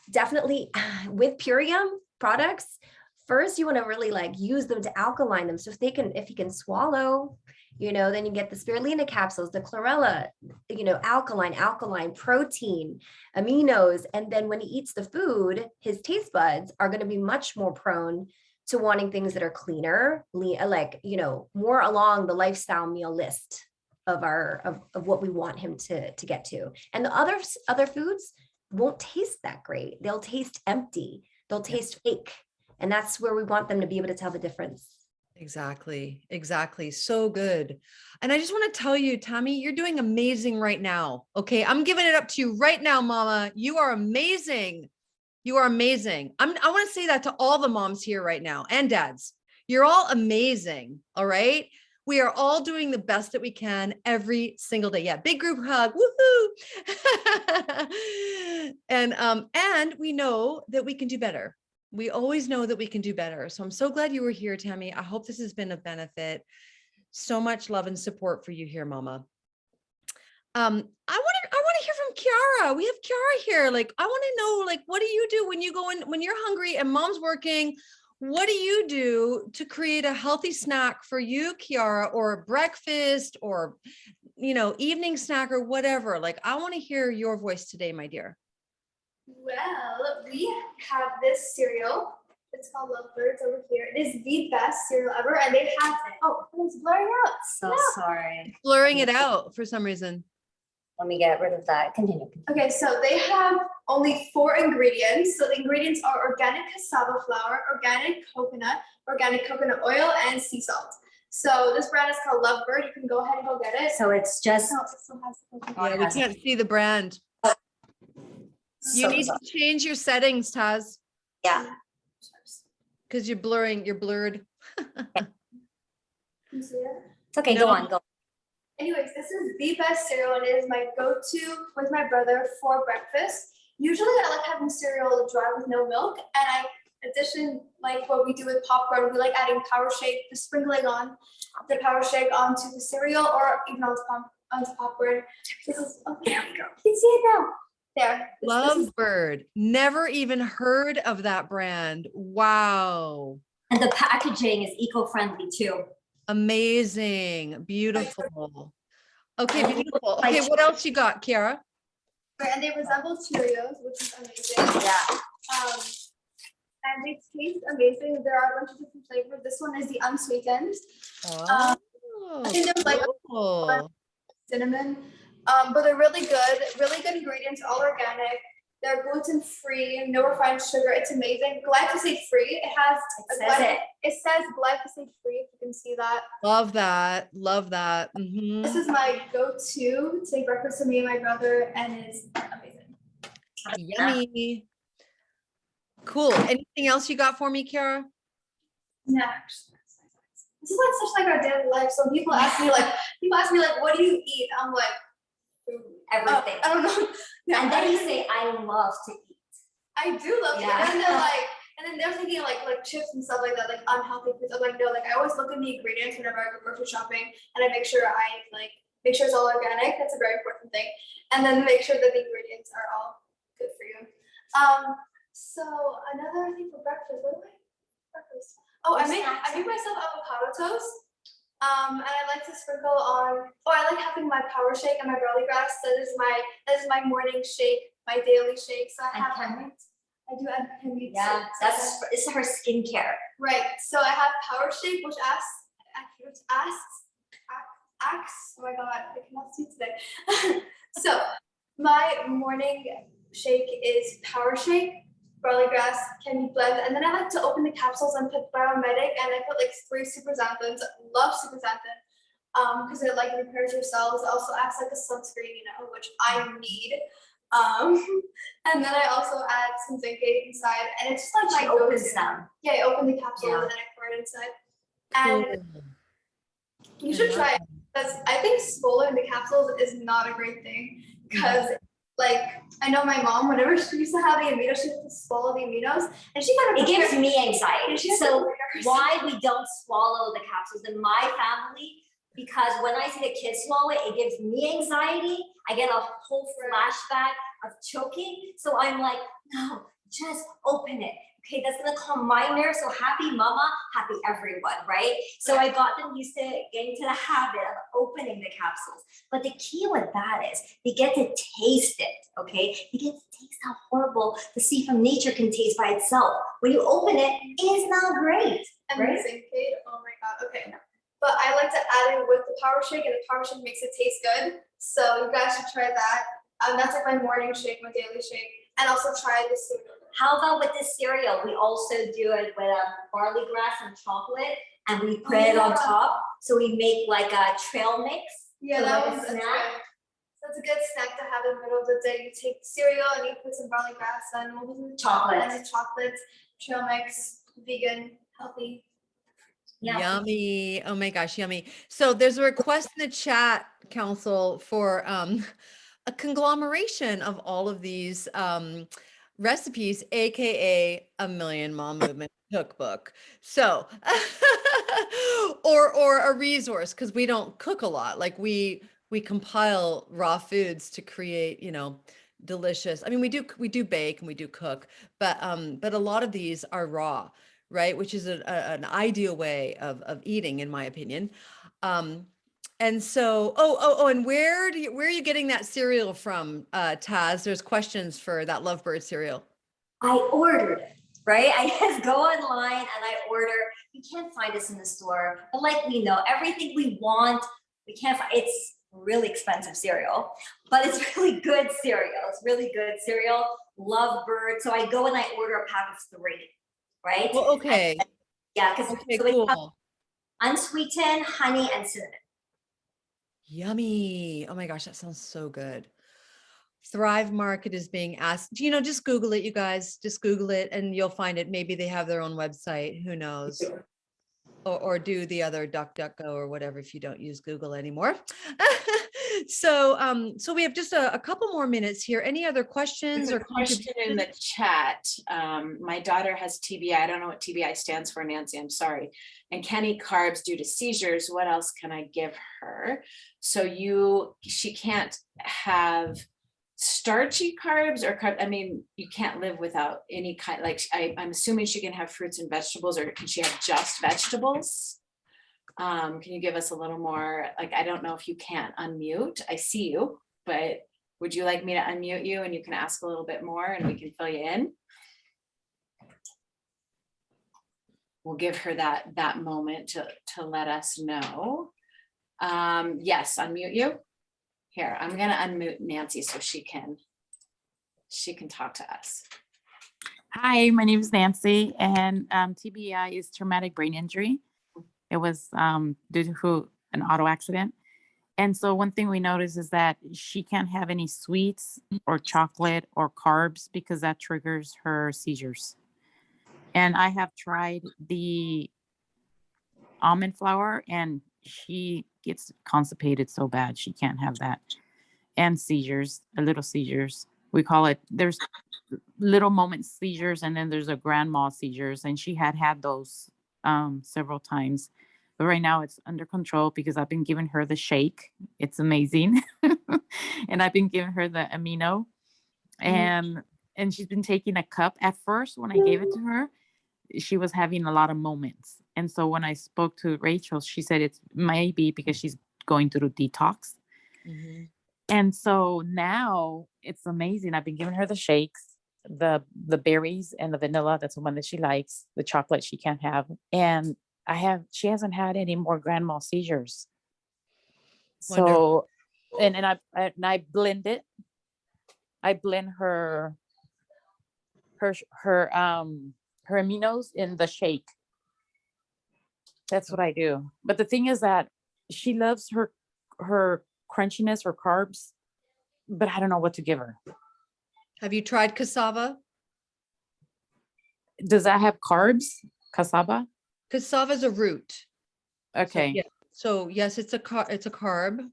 definitely with Purium products, first you want to really like use them to alkaline them. So if he can swallow, then you get the spirulina capsules, the chlorella, alkaline protein, aminos. And then when he eats the food, his taste buds are going to be much more prone to wanting things that are cleaner, like, more along the lifestyle meal list of what we want him to get to. And the other foods won't taste that great. They'll taste empty. They'll taste fake. And that's where we want them to be able to tell the difference Exactly. Exactly. So good. And I just want to tell you, Tammy, you're doing amazing right now. Okay. I'm giving it up to you right now, mama. You are amazing. You are amazing. I want to say that to all the moms here right now and dads. You're all amazing. All right. We are all doing the best that we can every single day. Yeah. Big group hug. Woohoo. And we know that we can do better. We always know that we can do better. So I'm so glad you were here, Tammy. I hope this has been of benefit. So much love and support for you here, mama. I want to hear from Kiara. We have Kiara here. Like, I want to know, like, what do you do when you go in, when you're hungry and mom's working? What do you do to create a healthy snack for you, Kiara, or breakfast or, evening snack or whatever? Like, I want to hear your voice today, my dear. Well, we have this cereal. It's called Lovebird. It's over here. It is the best cereal ever, and they have it's blurring out. So sorry. Blurring it out for some reason. Let me get rid of that. Continue. Okay, so they have only 4 ingredients. So the ingredients are organic cassava flour, organic coconut oil, and sea salt. So this brand is called Lovebird. You can go ahead and go get it. So it's just. No, it still has the Yeah, we can't see the brand. You need to change your settings, Taz, Yeah. because you're blurred. Can you see it? It's okay. No. Go on. Go. Anyways, this is the best cereal, and it is my go-to with my brother for breakfast. Usually I like having cereal dry with no milk, and addition, like what we do with popcorn, we like adding power shake, just sprinkling on the power shake onto the cereal or even onto popcorn. This is, okay, there we go. You can see it now. There. This is Lovebird. Never even heard of that brand. Wow. And the packaging is eco-friendly too. Amazing. Beautiful. Okay, beautiful. Okay, what else you got, Kiara? and they resemble Cheerios, which is amazing. Yeah. And they taste amazing. There are a bunch of different flavors. This one is the unsweetened. I think there's like cinnamon. But they're really good ingredients, all organic. They're gluten-free, no refined sugar. It's amazing. Glyphosate-free. It says glyphosate-free, if you can see that. Love that. Love that. Mm-hmm. This is my go-to to take breakfast with me and my brother, and it's amazing. Yummy. Cool. Anything else you got for me, Kiara? Next. This is like such like our daily life. So people ask me like, what do you eat? I'm like, food. Everything. I don't know. Yeah, And then you say, I love to eat. I do love to eat. And then they're like, and then they're thinking like chips and stuff like that, like unhealthy foods. I'm like, no, like I always look at the ingredients whenever I go grocery shopping, and I make sure it's all organic. That's a very important thing. And then make sure that the ingredients are all good for you. So another thing for breakfast. What do I breakfast? Oh, I make myself avocado toast. And I like to sprinkle on. Oh, I like having my power shake and my barley grass. That is my morning shake, my daily shake. So I do add hemp. Yeah, it's her skincare. Right. So I have power shake, which asks. Oh my god, I cannot see today. So my morning shake is power shake, barley grass, candy blend, and then I like to open the capsules and put biomedic, and I put like 3 super xanthans. Love super xanthan because it like repairs your cells. It also acts like a sunscreen, which I need. And then I also add some zincate inside, and it's just like my go-to. Yeah, I open the capsule and then I pour it inside. And you should try it because I think swallowing the capsules is not a great thing because. Like, I know my mom, whenever she used to have the aminos, she used to swallow the aminos, and she kind of it gives me anxiety. So why we don't swallow the capsules in my family? Because when I see the kids swallow it, it gives me anxiety. I get a whole flashback of choking. So I'm like, no, just open it. Okay, that's gonna calm my nerves. So happy mama, happy everyone, right? So I got them used to getting to the habit of opening the capsules. But the key with that is they get to taste it, okay? You get to taste how horrible the sea from nature can taste by itself. When you open it, it is not great. And right? the zincate, oh my god, okay. But I like to add it with the power shake, and the power shake makes it taste good. So you guys should try that. That's like my morning shake, my daily shake, and also try the cereal. How about with this cereal? We also do it with barley grass and chocolate, and we put it on top. So we make like a trail mix. Yeah, so that like a was that's snack. good. That's a good snack to have in the middle of the day. You take cereal and you put some barley grass and what was it? Chocolate. And the chocolates, trail mix, vegan, healthy. Yeah. Yummy. Oh my gosh, yummy. So there's a request in the chat, council, for a conglomeration of all of these recipes, aka a Million Mom Movement cookbook. So or a resource, because we don't cook a lot. Like we compile raw foods to create, delicious. I mean, we do bake and we do cook, but a lot of these are raw, right? Which is an ideal way of eating, in my opinion. And so, and where are you getting that cereal from, Taz? There's questions for that Lovebird cereal. I ordered it, right? I just go online and I order. You can't find this in the store, but like we know, everything we want, we can't find. It's really expensive cereal, but it's really good cereal. It's really good cereal. Lovebird. So I go and I order a pack of 3, right? Well, okay. Yeah, because Okay, so it comes cool. unsweetened, honey, and cinnamon. Yummy. Oh my gosh, that sounds so good. Thrive Market is being asked, just Google it, you guys, just Google it and you'll find it. Maybe they have their own website, who knows? Or do the other DuckDuckGo or whatever if you don't use Google anymore. So we have just a couple more minutes here. Any other questions or question in the chat? My daughter has TBI. I don't know what TBI stands for, Nancy. I'm sorry. And can eat carbs due to seizures. What else can I give her? So she can't have starchy carbs or I mean, you can't live without any kind, like I'm assuming she can have fruits and vegetables, or can she have just vegetables? Can you give us a little more, like, I don't know if you can't unmute, I see you, but would you like me to unmute you and you can ask a little bit more and we can fill you in? We'll give her that moment to let us know. Yes, unmute you. Here, I'm gonna unmute Nancy so she can talk to us. Hi, my name is Nancy, and TBI is traumatic brain injury. It was due to an auto accident. And so one thing we noticed is that she can't have any sweets or chocolate or carbs because that triggers her seizures. And I have tried the almond flour and she gets constipated so bad she can't have that. And seizures, a little seizures. We call it, there's little moment seizures and then there's a grand mal seizures, and she had those several times. But right now it's under control because I've been giving her the shake. It's amazing. And I've been giving her the amino. And she's been taking a cup. At first, when I gave it to her, she was having a lot of moments. And so when I spoke to Rachel, she said it's maybe because she's going through detox. Mm-hmm. And so now it's amazing. I've been giving her the shakes, the berries and the vanilla. That's the one that she likes. The chocolate she can't have. And she hasn't had any more grand mal seizures. Wonderful. So, and I blend it. I blend her aminos in the shake. That's what I do. But the thing is that she loves her crunchiness or carbs, but I don't know what to give her. Have you tried cassava? Does that have carbs? Cassava? Cassava is a root. Okay. So yes, it's a carb,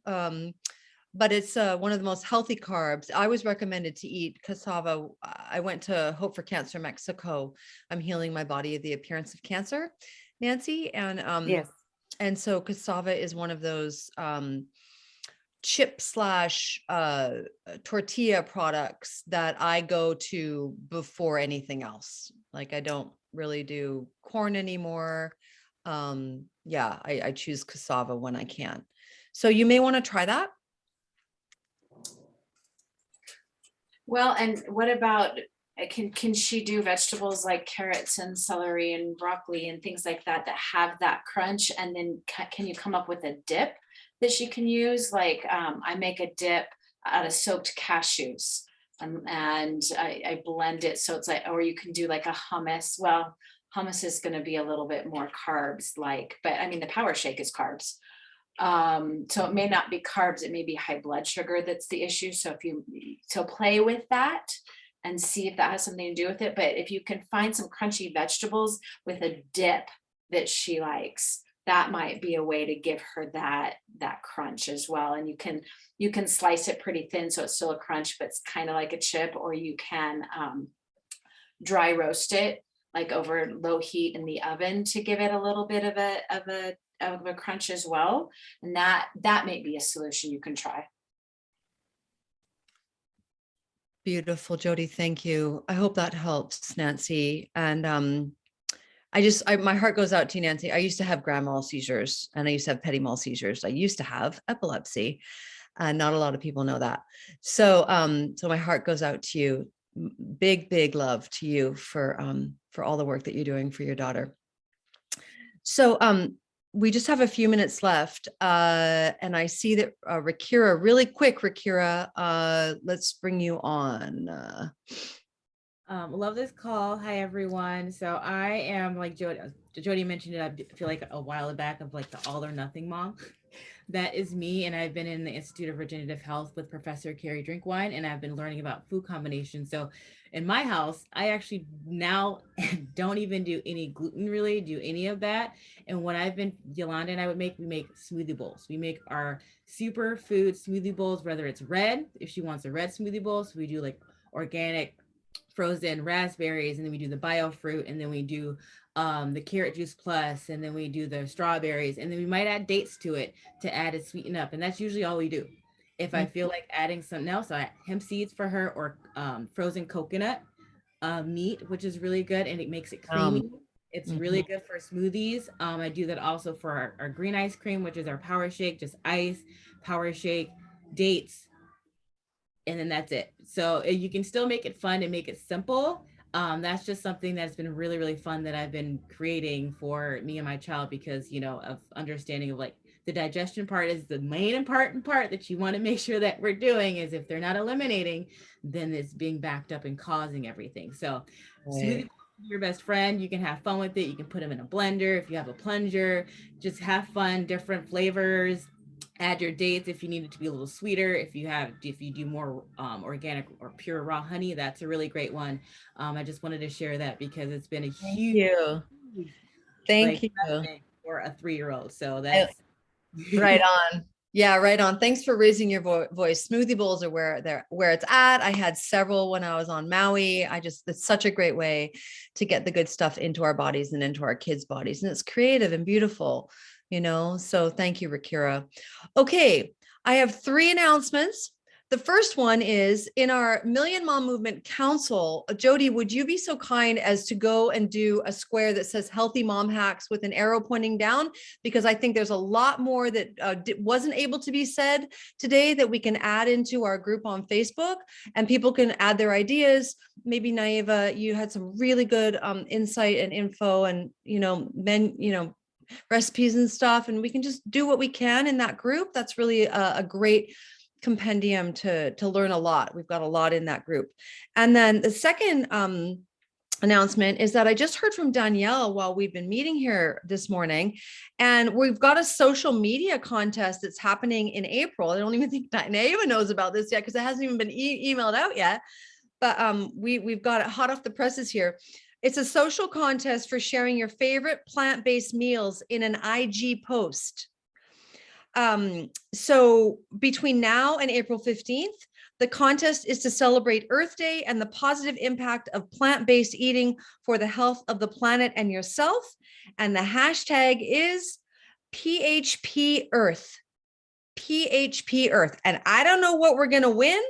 but it's one of the most healthy carbs. I was recommended to eat cassava. I went to Hope for Cancer Mexico. I'm healing my body of the appearance of cancer, Nancy, and yes. And so cassava is one of those chip / tortilla products that I go to before anything else. Like I don't really do corn anymore. I choose cassava when I can. So you may want to try that. Well, and what about, can she do vegetables like carrots and celery and broccoli and things like that have that crunch? And then can you come up with a dip that she can use? Like I make a dip out of soaked cashews and I blend it. So it's like, or you can do like a hummus. Well, Hummus is going to be a little bit more carbs like, but I mean, the Power Shake is carbs. So it may not be carbs, it may be high blood sugar that's the issue. So play with that and see if that has something to do with it. But if you can find some crunchy vegetables with a dip that she likes, that might be a way to give her that crunch as well. And you can slice it pretty thin so it's still a crunch, but it's kind of like a chip, or you can dry roast it like over low heat in the oven to give it a little bit of a crunch as well. And that may be a solution you can try. Beautiful, Jody. Thank you. I hope that helps, Nancy. And my heart goes out to you, Nancy. I used to have grand mal seizures, and I used to have petit mal seizures. I used to have epilepsy, and not a lot of people know that. So my heart goes out to you. Big love to you for all the work that you're doing for your daughter. So we just have a few minutes left, and I see that Rakira, really quick, Rakira, let's bring you on. Love this call. Hi, everyone. So I am like Jody mentioned it, I feel like a while back of like the all or nothing mom. That is me. And I've been in the Institute of Regenerative Health with Professor Carrie Drinkwine, and I've been learning about food combinations. So in my house, I actually now don't even do any gluten, really do any of that. And what Yolanda and I we make smoothie bowls. We make our superfood smoothie bowls, whether it's red, if she wants a red smoothie bowl. So we do like organic frozen raspberries, and then we do the bio fruit, and then we do the carrot juice plus, and then we do the strawberries, and then we might add dates to it to add it, sweeten up. And that's usually all we do. If I feel like adding something else, I hemp seeds for her, or frozen coconut meat, which is really good, and it makes it creamy. It's really good for smoothies. I do that also for our green ice cream, which is our Power Shake, just ice, Power Shake, dates, and then that's it. So you can still make it fun and make it simple. That's just something that's been really, really fun that I've been creating for me and my child, because, of understanding of like the digestion part is the main important part that you want to make sure that we're doing. Is if they're not eliminating, then it's being backed up and causing everything. So smoothie your best friend, you can have fun with it. You can put them in a blender. If you have a plunger, just have fun, different flavors. Add your dates if you need it to be a little sweeter. If you do more organic or pure raw honey, that's a really great one. I just wanted to share that because it's been a huge Thank you for a 3-year-old. So that's right on. Yeah, right on. Thanks for raising your voice. Smoothie bowls are where it's at. I had several when I was on Maui. It's such a great way to get the good stuff into our bodies and into our kids' bodies. And it's creative and beautiful, so thank you, Rakira. Okay, I have 3 announcements. The first one is in our Million Mom Movement Council. Jody, would you be so kind as to go and do a square that says healthy mom hacks with an arrow pointing down? Because I think there's a lot more that wasn't able to be said today that we can add into our group on Facebook, and people can add their ideas. Maybe Naiva, you had some really good insight and info, and recipes and stuff, and we can just do what we can in that group. That's really a great compendium to learn a lot. We've got a lot in that group. And then the second announcement is that I just heard from Danielle while we've been meeting here this morning, and we've got a social media contest that's happening in April. I don't even think Naiva knows about this yet because it hasn't even been emailed out yet, but we've got it hot off the presses here. It's a social contest for sharing your favorite plant-based meals in an IG post. So between now and April 15th, the contest is to celebrate Earth Day and the positive impact of plant-based eating for the health of the planet and yourself. And the hashtag is PHP Earth. PHP Earth. And I don't know what we're going to win,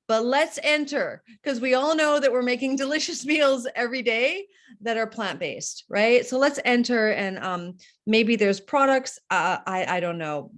but let's enter, because we all know that we're making delicious meals every day that are plant-based, right? So let's enter, and maybe there's products. I don't know.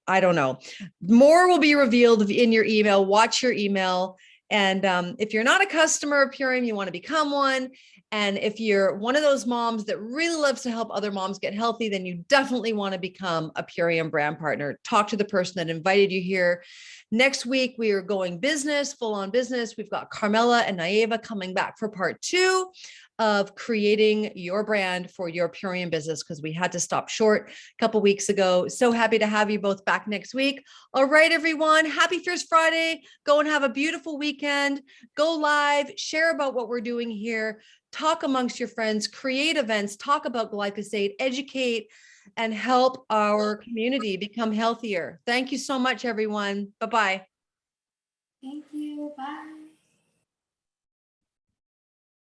I don't know. More will be revealed in your email. Watch your email. And if you're not a customer of Purium, you want to become one. And if you're one of those moms that really loves to help other moms get healthy, then you definitely want to become a Purium brand partner. Talk to the person that invited you here. Next week, we are going business, full on business. We've got Carmela and Naiva coming back for part 2. of creating your brand for your Purian business, because we had to stop short a couple weeks ago. So happy to have you both back next week. All right, everyone. Happy Fierce Friday. Go and have a beautiful weekend. Go live, share about what we're doing here, talk amongst your friends, create events, talk about glyphosate, educate, and help our community become healthier. Thank you so much, everyone. Bye-bye. Thank you. Bye.